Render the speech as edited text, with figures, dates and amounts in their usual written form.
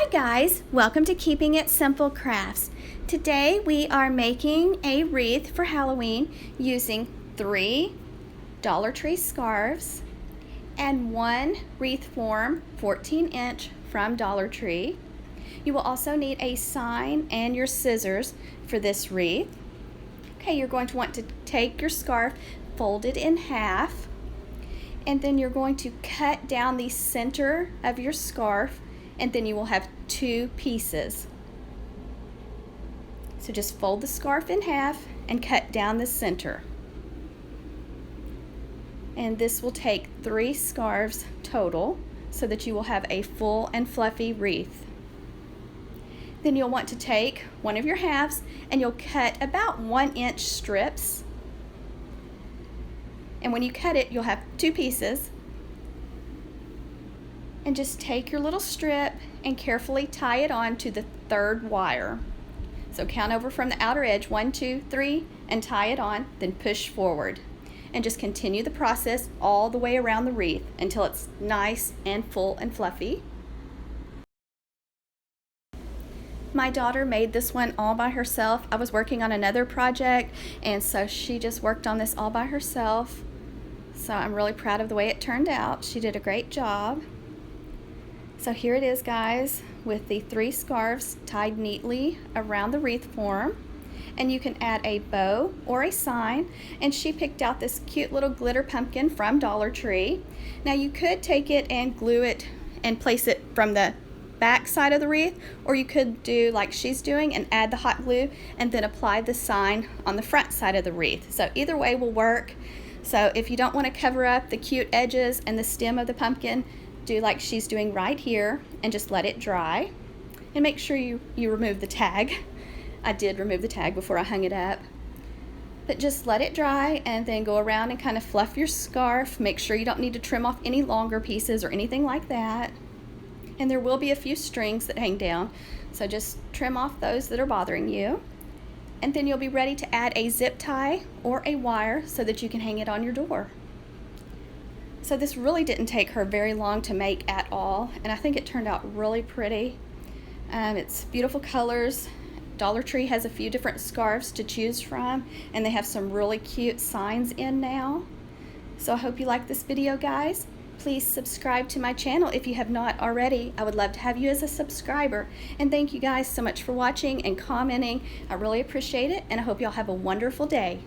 Hi guys, welcome to Keeping It Simple Crafts. Today we are making a wreath for Halloween using 3 Dollar Tree scarves and 1 wreath form 14-inch from Dollar Tree. You will also need a sign and your scissors for this wreath. Okay, you're going to want to take your scarf, fold it in half, and then you're going to cut down the center of your scarf, and then you will have 2 pieces. So just fold the scarf in half and cut down the center. And this will take 3 scarves total so that you will have a full and fluffy wreath. Then you'll want to take one of your halves and you'll cut about 1-inch strips. And when you cut it, you'll have 2 pieces. And just take your little strip and carefully tie it on to the 3rd wire. So count over from the outer edge, 1, 2, 3, and tie it on, then push forward. And just continue the process all the way around the wreath until it's nice and full and fluffy. My daughter made this one all by herself. I was working on another project, and so she just worked on this all by herself. So I'm really proud of the way it turned out. She did a great job. So here it is, guys, with the 3 scarves tied neatly around the wreath form. And you can add a bow or a sign. And she picked out this cute little glitter pumpkin from Dollar Tree. Now you could take it and glue it and place it from the back side of the wreath, or you could do like she's doing and add the hot glue and then apply the sign on the front side of the wreath. So either way will work. So if you don't want to cover up the cute edges and the stem of the pumpkin, do like she's doing right here and just let it dry. And make sure you remove the tag. I did remove the tag before I hung it up. But just let it dry and then go around and kind of fluff your scarf. Make sure you don't need to trim off any longer pieces or anything like that. And there will be a few strings that hang down, so just trim off those that are bothering you. And then you'll be ready to add a zip tie or a wire so that you can hang it on your door. So this really didn't take her very long to make at all, and I think it turned out really pretty. It's beautiful colors. Dollar Tree has a few different scarves to choose from, and they have some really cute signs in now. So I hope you like this video, guys. Please subscribe to my channel if you have not already. I would love to have you as a subscriber. And thank you guys so much for watching and commenting. I really appreciate it, and I hope y'all have a wonderful day.